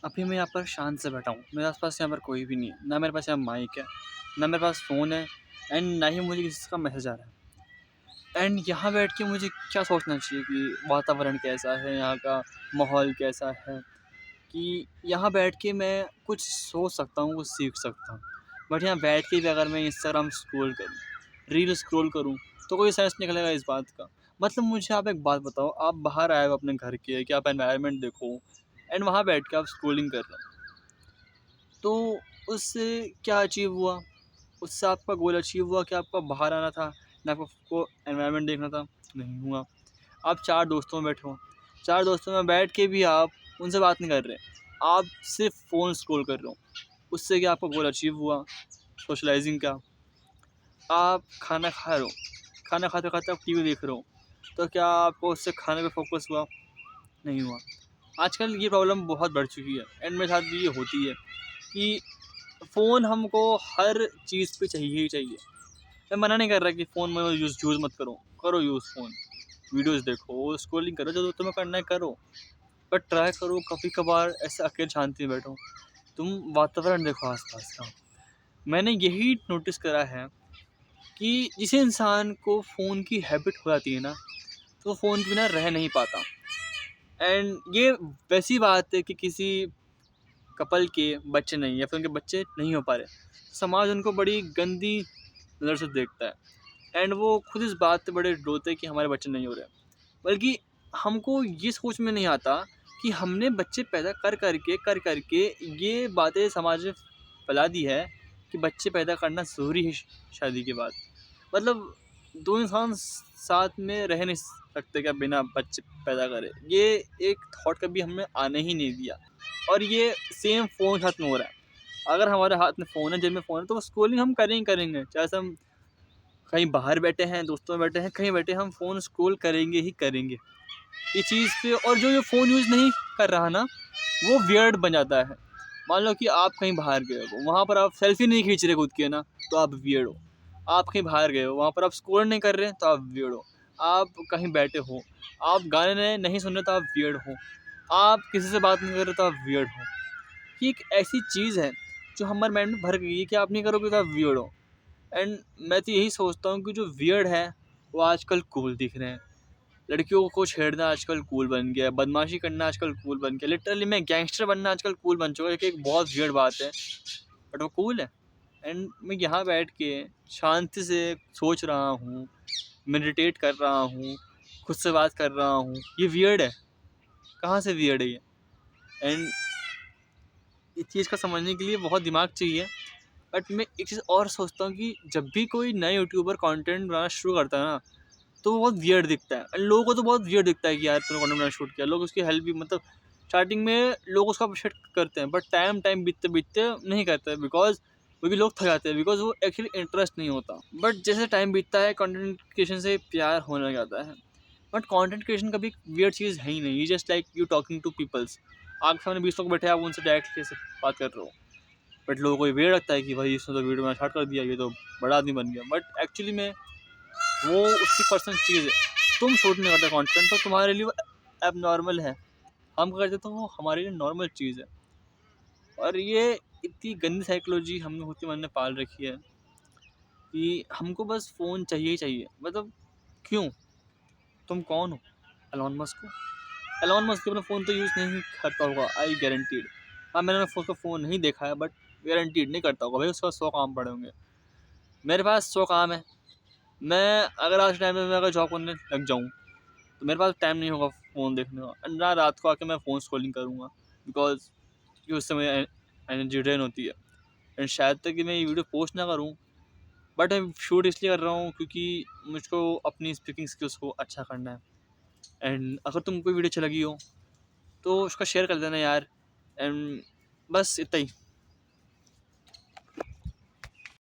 अभी मैं यहाँ पर शांत से बैठा हूँ, मेरे आस-पास यहाँ पर कोई भी नहीं है, ना मेरे पास यहाँ माइक है, ना मेरे पास फ़ोन है एंड ना ही मुझे किसी का मैसेज आ रहा है। एंड यहाँ बैठ के मुझे क्या सोचना चाहिए कि वातावरण कैसा है, यहाँ का माहौल कैसा है, कि यहाँ बैठ के मैं कुछ सोच सकता हूँ, कुछ सीख सकता हूँ। बट यहाँ बैठ के भी अगर मैं इंस्टाग्राम स्क्रॉल करूँ, रील स्क्रॉल करूँ, तो कोई सेंस निकलेगा इस बात का? मतलब मुझे आप एक बात बताओ, आप बाहर आए हो अपने घर के कि आप एनवायरनमेंट देखो एंड वहाँ बैठ के आप स्क्रॉलिंग कर रहे हो। तो उससे क्या अचीव हुआ? उससे आपका गोल अचीव हुआ कि आपको बाहर आना था, ना आपको एनवायरनमेंट देखना था? नहीं हुआ। आप 4 दोस्तों में बैठे हो, 4 दोस्तों में बैठ के भी आप उनसे बात नहीं कर रहे। आप सिर्फ़ फ़ोन स्क्रॉल कर रहे हो। उससे क्या आपका गोल अचीव हुआ? सोशलाइज़िंग का। आप खाना खा रहे हो, खाना खाते-खाते आप टीवी देख रहे हो, तो क्या आपको उससे खाने पे फ़ोकस हुआ? नहीं हुआ। आजकल ये प्रॉब्लम बहुत बढ़ चुकी है एंड मेरे साथ भी ये होती है कि फ़ोन हमको हर चीज़ पे चाहिए ही चाहिए। मैं मना नहीं कर रहा कि फ़ोन में यूज़ मत करो, करो यूज़ फ़ोन। वीडियोज़ देखो, स्क्रॉलिंग करो, जो तुम्हें करना है करो। बट ट्राई करो कभी-कभार ऐसे अकेले शांति में बैठो। तुम वातावरण देखो आस-पास का। मैंने यही नोटिस करा है कि जिस इंसान को फ़ोन की हैबिट हो जाती है ना, तो वो फ़ोन के बिना रह नहीं पाता। एंड ये वैसी बात है कि किसी कपल के बच्चे नहीं या फिर उनके बच्चे नहीं हो पा रहे। समाज उनको बड़ी गंदी नज़र से देखता है एंड वो खुद इस बात पे बड़े रोते हैं कि हमारे बच्चे नहीं हो रहे। बल्कि हमको ये सोच में नहीं आता कि हमने बच्चे पैदा कर के ये बातें समाज में फैला दी है कि बच्चे पैदा करना ज़रूरी है शादी के बाद। मतलब 2 इंसान साथ में रह नहीं सकते क्या बिना बच्चे पैदा करे। ये एक थॉट कभी हमने आने ही नहीं दिया और ये सेम फ़ोन के साथ में हो रहा है। अगर हमारे हाथ में फ़ोन है, जेब में फ़ोन है, तो स्क्रॉलिंग हम करें ही करेंगे। चाहे से हम कहीं बाहर बैठे हैं, दोस्तों में बैठे हैं, कहीं बैठे हैं, हम फ़ोन स्क्रॉल करेंगे ही करेंगे। ये चीज़ पे और जो फ़ोन यूज़ नहीं कर रहा ना, वो वियर्ड बन जाता है। मान लो कि आप कहीं बाहर गए हो, वहाँ पर आप सेल्फ़ी नहीं खींच रहे खुद की है ना, तो आप वियर्ड हो। आप कहीं बाहर गए हो, वहाँ पर आप स्क्रॉल नहीं कर रहे, तो आप वियर्ड हो। आप कहीं बैठे हो, आप गाने नहीं सुन रहे, तो आप वियर्ड हो। आप किसी से बात नहीं कर रहे, तो आप वियर्ड हो। ये एक ऐसी चीज़ है, जो हमारे माइंड में भर गई है कि आप नहीं करोगे, तो आप वियर्ड हो। एंड मैं तो यही सोचता हूँ कि जो वियर्ड है, वो आजकल कूल दिख रहे हैं। लड़कियों को छेड़ना आजकल कूल बन गया है, बदमाशी करना आजकल कूल बन गया है। लिटरली में गैंगस्टर बनना आजकल कूल बन चुका है, जो कि एक बहुत वियर्ड बात है, बट वो कूल है। एंड मैं यहाँ बैठ के शांति से सोच रहा हूँ, मेडिटेट कर रहा हूँ, खुद से बात कर रहा हूँ। ये वियर्ड है, कहाँ से वियर्ड है ये? एंड इस चीज़ को समझने के लिए बहुत दिमाग चाहिए। बट मैं एक चीज़ और सोचता हूँ कि जब भी कोई नया यूट्यूबर कंटेंट बनाना शुरू करता है ना, तो वो बहुत वियर्ड दिखता है एंड लोगों को तो बहुत वियर्ड दिखता है कि यार तूने कंटेंट बनाना शूट किया। लोग उसकी हेल्प भी मतलब स्टार्टिंग में लोग उसका अप्रिशिएट करते हैं, बट टाइम बीतते-बीतते नहीं करते बिकॉज़ क्योंकि लोग थक जाते हैं, बिकॉज़ वो एक्चुअली इंटरेस्ट नहीं होता। बट जैसे टाइम बीतता है कंटेंट क्रिएशन से प्यार होने लग जाता है। बट कंटेंट क्रिएशन कभी वियर्ड चीज़ है ही नहीं, just like you talking to peoples. आपके सामने 20 लोग बैठे हैं, आप उनसे डायरेक्ट कैसे बात कर रहे हो। बट लोगों को ये वियर्ड लगता है कि भाई इसने तो वीडियो बनाना स्टार्ट कर दिया, ये तो बड़ा आदमी बन गया। बट एक्चुअली में वो उसकी पर्सनल चीज़ है। तुम शूट नहीं करते कंटेंट, तो तुम्हारे लिए वो एबनॉर्मल है। हम करते तो वो हमारे लिए नॉर्मल चीज़ है। और ये इतनी गंदी साइकोलॉजी हमने होते मन में पाल रखी है कि हमको बस फ़ोन चाहिए ही चाहिए। मतलब क्यों? तुम कौन हो? एलन मस्क हो? एलन मस्क अपना फ़ोन तो यूज़ नहीं करता होगा, आई गारंटीड। हाँ, मैंने उसका फ़ोन नहीं देखा है, बट गारंटीड नहीं करता होगा। भाई उसके पास 100 काम पड़े होंगे। मेरे पास 100 काम है। मैं अगर आज के टाइम में मैं अगर जॉब करने लग जाऊँ, तो मेरे पास टाइम नहीं होगा फ़ोन देखने का। एंड ना रात को आके मैं फ़ोन स्क्रॉलिंग करूँगा, बिकॉज़ कि उससे मेरी एनर्जी ड्रेन होती है। एंड शायद तक कि मैं ये वीडियो पोस्ट ना करूँ, बट मैं शूट इसलिए कर रहा हूँ क्योंकि मुझको अपनी स्पीकिंग स्किल्स को अच्छा करना है। एंड अगर तुमको वीडियो अच्छी लगी हो, तो उसका शेयर कर देना यार। एंड बस इतना ही।